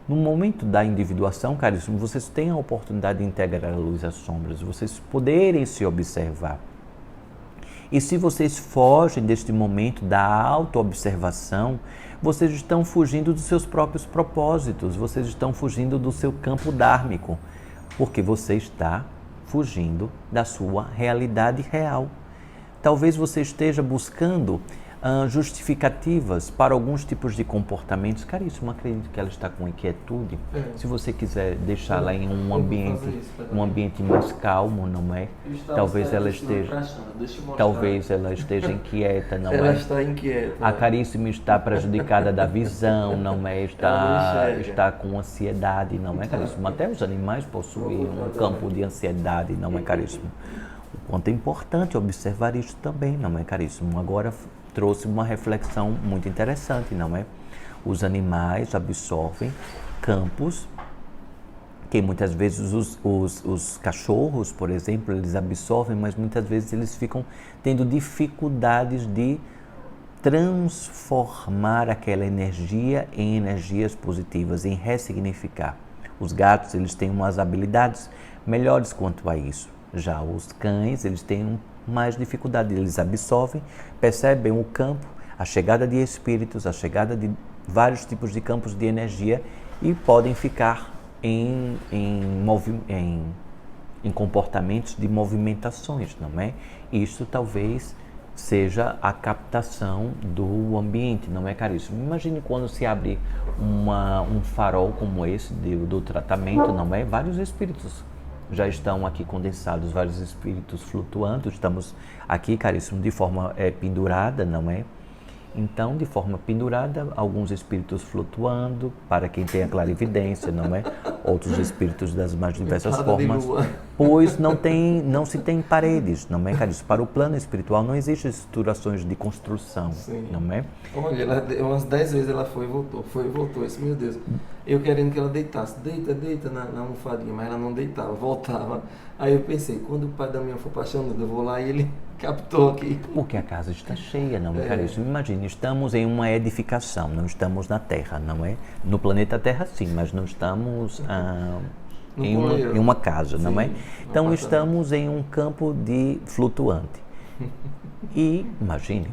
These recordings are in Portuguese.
No momento da individuação, caríssimo, vocês têm a oportunidade de integrar a luz e as sombras, vocês poderem se observar. E se vocês fogem deste momento da auto-observação, vocês estão fugindo dos seus próprios propósitos, vocês estão fugindo do seu campo dármico, porque você está fugindo da sua realidade real. Talvez você esteja buscando justificativas para alguns tipos de comportamentos. Caríssimo, acredito que ela está com inquietude. Se você quiser deixá-la em um ambiente mais calmo, não é? Talvez ela esteja inquieta, não é? Ela está inquieta. A Caríssima está prejudicada da visão, não é? Está com ansiedade, não é, Caríssimo? Até os animais possuem um campo de ansiedade, não é, Caríssimo? O quanto é importante observar isso também, não é, Caríssimo? Agora trouxe uma reflexão muito interessante, não é? Os animais absorvem campos que muitas vezes os cachorros, por exemplo, eles absorvem, mas muitas vezes eles ficam tendo dificuldades de transformar aquela energia em energias positivas, em ressignificar. Os gatos, eles têm umas habilidades melhores quanto a isso. Já os cães, eles têm mais dificuldade, eles absorvem, percebem o campo, a chegada de espíritos, a chegada de vários tipos de campos de energia e podem ficar em comportamentos de movimentações, não é? Isso talvez seja a captação do ambiente, não é, caríssimo? Imagine quando se abre um farol como esse do tratamento, não é? Vários espíritos já estão aqui condensados, vários espíritos flutuando, estamos aqui, caríssimo, de forma pendurada, não é? Então, de forma pendurada, alguns espíritos flutuando, para quem tem a clarividência, não é? Outros espíritos das mais diversas formas, pois não se tem paredes, não é, caríssimo? Para o plano espiritual não existem estruturações de construção, não é? Olha, umas 10 vezes ela foi e voltou, isso, meu Deus. Eu querendo que ela deitasse, deita na almofadinha, mas ela não deitava, voltava. Aí eu pensei, quando o pai da minha for paixonado, eu vou lá e ele captou aqui. Porque a casa está cheia, não é, caríssimo? Imagine, estamos em uma edificação, não estamos na Terra, não é? No planeta Terra sim, mas não estamos em uma casa, não é? Então estamos em um campo de flutuante. E imagine,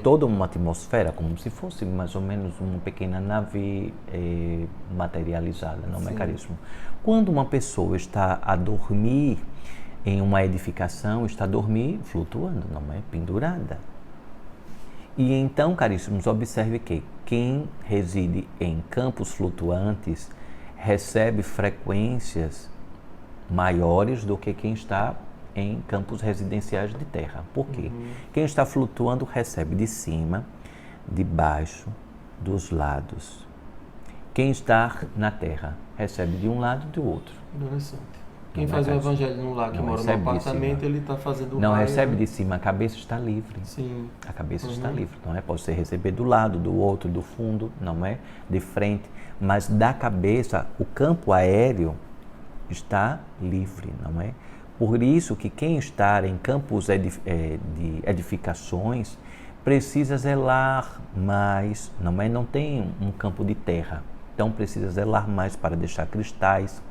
toda uma atmosfera, como se fosse mais ou menos uma pequena nave materializada, não é, caríssimo? Quando uma pessoa está a dormir em uma edificação, está a dormir flutuando, não é? Pendurada. E então, caríssimos, observe que quem reside em campos flutuantes recebe frequências maiores do que quem está em campos residenciais de terra. Por quê? Quem está flutuando recebe de cima, de baixo, dos lados. Quem está na terra recebe de um lado e do outro. Interessante. Quem faz o evangelho num lar que mora no apartamento, ele está fazendo não recebe de cima, a cabeça está livre. Sim. A cabeça está livre, não é? Pode ser receber do lado, do outro, do fundo, não é? De frente. Mas da cabeça, o campo aéreo está livre, não é? Por isso que quem está em campos de edificações precisa zelar mais, não é? Não tem um campo de terra, então precisa zelar mais para deixar cristais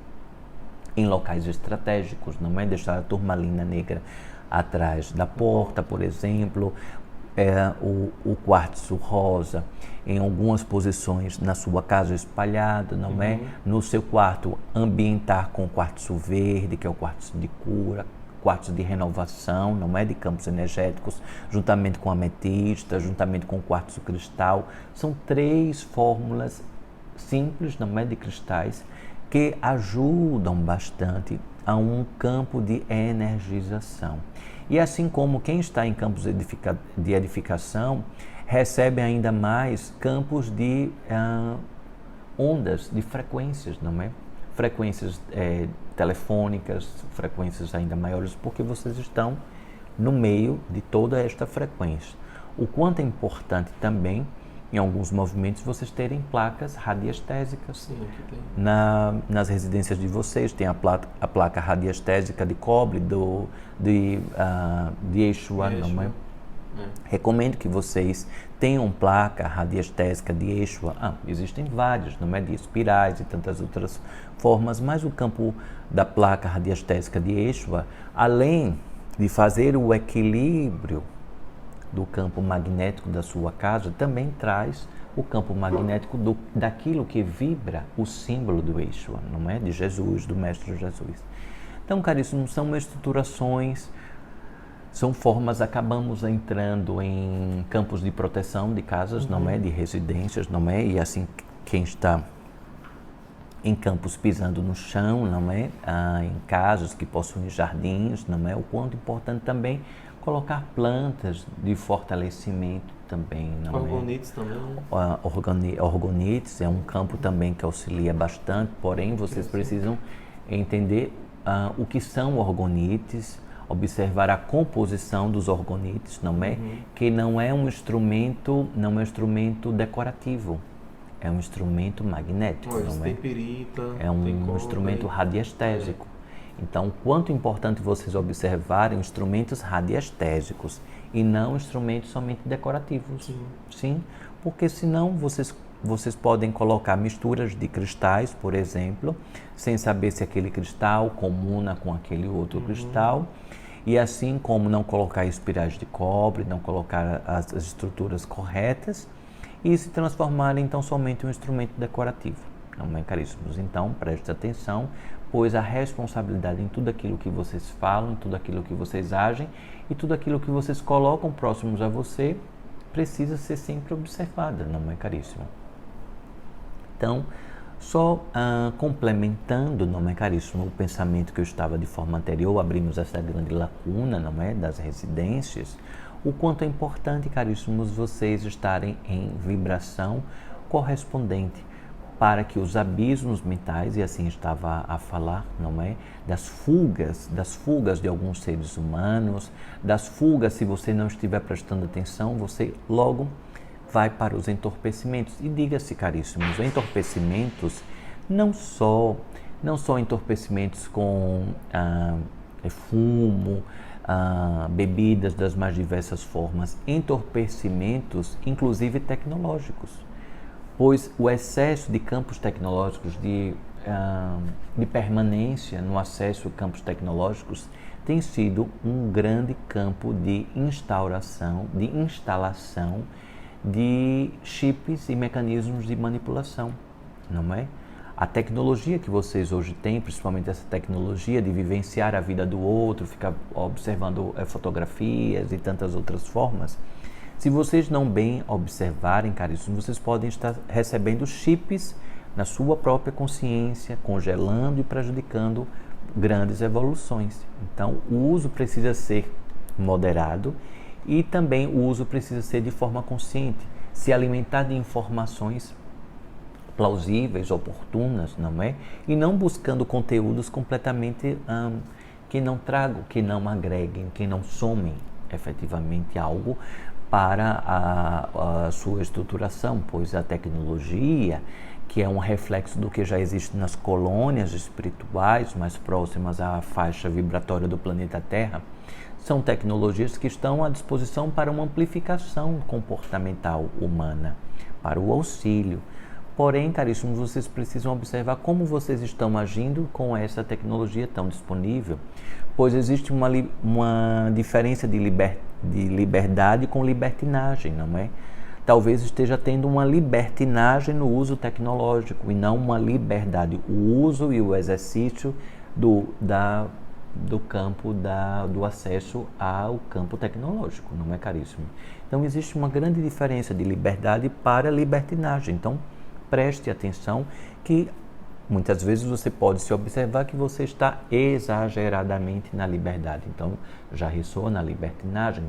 em locais estratégicos, não é? Deixar a turmalina negra atrás da porta, por exemplo, o quartzo rosa em algumas posições na sua casa espalhado, não é? No seu quarto, ambientar com quartzo verde, que é o quartzo de cura, quartzo de renovação, não é? De campos energéticos, juntamente com ametista, juntamente com quartzo cristal. São 3 fórmulas simples, não é? De cristais que ajudam bastante a um campo de energização. E assim como quem está em campos de edificação recebe ainda mais campos de ondas, de frequências, não é? Frequências telefônicas, frequências ainda maiores, porque vocês estão no meio de toda esta frequência. O quanto é importante também, em alguns movimentos, vocês terem placas radiestésicas. Sim, aqui tem. Nas residências de vocês tem a placa radiestésica de cobre de Exua, não é? Recomendo que vocês tenham placa radiestésica de Eixo. Existem vários, não é? De espirais e tantas outras formas, mas o campo da placa radiestésica de Eixo, além de fazer o equilíbrio do campo magnético da sua casa, também traz o campo magnético daquilo que vibra o símbolo do Eixo, não é? De Jesus, do Mestre Jesus. Então, caríssimos, são estruturações, são formas, acabamos entrando em campos de proteção de casas, não é? De residências, não é? E assim, quem está em campos pisando no chão, não é? Em casas que possuem jardins, não é? O quanto importante também colocar plantas de fortalecimento também, não Orgonites é? também. Orgonites é um campo também que auxilia bastante, porém vocês precisam entender o que são orgonites, observar a composição dos orgonites, não é? Que não é um instrumento decorativo. É um instrumento magnético, não é? Tem pirita, é um instrumento radiestésico. Então, quanto importante vocês observarem instrumentos radiestésicos e não instrumentos somente decorativos. Sim, porque senão vocês podem colocar misturas de cristais, por exemplo, sem saber se aquele cristal comuna com aquele outro cristal. E assim como não colocar espirais de cobre, não colocar as estruturas corretas e se transformar então somente em um instrumento decorativo. Não é, caríssimos? Então, preste atenção, pois a responsabilidade em tudo aquilo que vocês falam, em tudo aquilo que vocês agem e tudo aquilo que vocês colocam próximos a você precisa ser sempre observada, não é, caríssimo? Então, só complementando, não é, caríssimo, o pensamento que eu estava de forma anterior, abrimos essa grande lacuna, não é, das residências, o quanto é importante, caríssimos, vocês estarem em vibração correspondente para que os abismos mentais, e assim estava a falar, não é, das fugas de alguns seres humanos, das fugas, se você não estiver prestando atenção, você logo vai para os entorpecimentos. E diga-se, caríssimos, entorpecimentos não só entorpecimentos com fumo, bebidas das mais diversas formas, entorpecimentos inclusive tecnológicos, pois o excesso de campos tecnológicos, de permanência no acesso a campos tecnológicos, tem sido um grande campo de instalação de chips e mecanismos de manipulação, não é? A tecnologia que vocês hoje têm, principalmente essa tecnologia de vivenciar a vida do outro, ficar observando fotografias e tantas outras formas, se vocês não bem observarem, caríssimos, vocês podem estar recebendo chips na sua própria consciência, congelando e prejudicando grandes evoluções. Então, o uso precisa ser moderado e também o uso precisa ser de forma consciente, se alimentar de informações plausíveis, oportunas, não é? E não buscando conteúdos completamente que não tragam, que não agreguem, que não somem efetivamente algo para a sua estruturação, pois a tecnologia, que é um reflexo do que já existe nas colônias espirituais mais próximas à faixa vibratória do planeta Terra, são tecnologias que estão à disposição para uma amplificação comportamental humana, para o auxílio. Porém, caríssimos, vocês precisam observar como vocês estão agindo com essa tecnologia tão disponível, pois existe uma diferença de liberdade com libertinagem, não é? Talvez esteja tendo uma libertinagem no uso tecnológico e não uma liberdade, o uso e o exercício do campo do acesso ao campo tecnológico, não é, caríssimo? Então, existe uma grande diferença de liberdade para libertinagem. Então, preste atenção que muitas vezes você pode se observar que você está exageradamente na liberdade. Então, já ressoa na libertinagem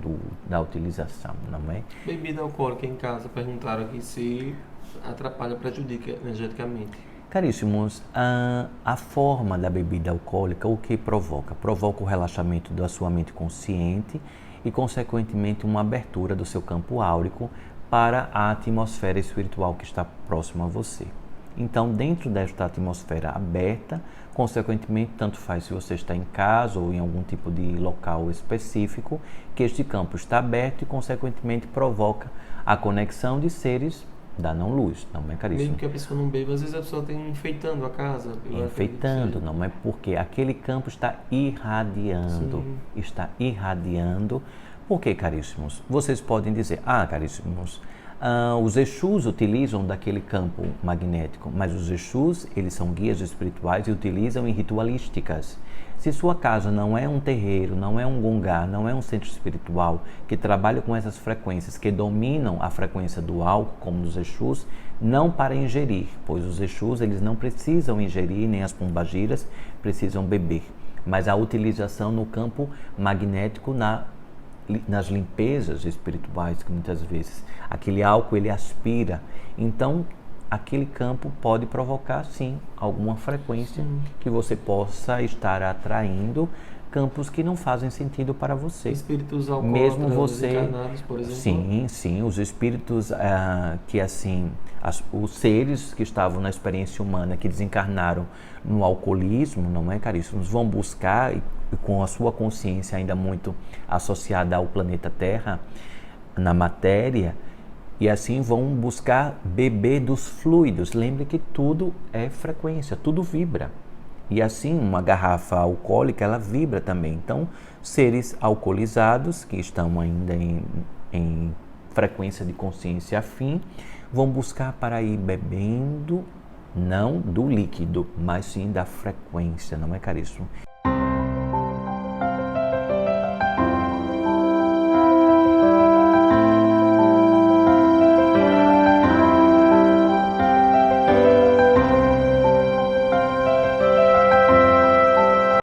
da utilização, não é? Bebida alcoólica em casa, perguntaram aqui se atrapalha, prejudica energeticamente. Caríssimos, a forma da bebida alcoólica, o que provoca? Provoca o relaxamento da sua mente consciente e, consequentemente, uma abertura do seu campo áurico para a atmosfera espiritual que está próxima a você. Então, dentro desta atmosfera aberta, consequentemente, tanto faz se você está em casa ou em algum tipo de local específico, que este campo está aberto e, consequentemente, provoca a conexão de seres da não-luz, não é, caríssimo? Mesmo que a pessoa não beba, às vezes a pessoa tem enfeitando a casa. Enfeitando, não é? Porque aquele campo está irradiando. Sim. Está irradiando. Por quê, caríssimos? Vocês podem dizer, caríssimos, os Exus utilizam daquele campo magnético, mas os Exus, eles são guias espirituais e utilizam em ritualísticas. Se sua casa não é um terreiro, não é um gongá, não é um centro espiritual que trabalha com essas frequências, que dominam a frequência do álcool, como os Exus, não para ingerir, pois os Exus, eles não precisam ingerir, nem as pombagiras precisam beber, mas a utilização no campo magnético nas limpezas espirituais, que muitas vezes aquele álcool ele aspira, então aquele campo pode provocar sim alguma frequência que você possa estar atraindo campos que não fazem sentido para você. Espíritos alcoólatras, mesmo você, desencarnados, por exemplo. sim, os espíritos que assim, os seres que estavam na experiência humana, que desencarnaram no alcoolismo, não é, caríssimos, vão buscar, e com a sua consciência ainda muito associada ao planeta Terra, na matéria, e assim vão buscar beber dos fluidos. Lembre que tudo é frequência, tudo vibra. E assim, uma garrafa alcoólica, ela vibra também. Então, seres alcoolizados, que estão ainda em frequência de consciência afim, vão buscar para ir bebendo, não do líquido, mas sim da frequência, não é, caríssimo?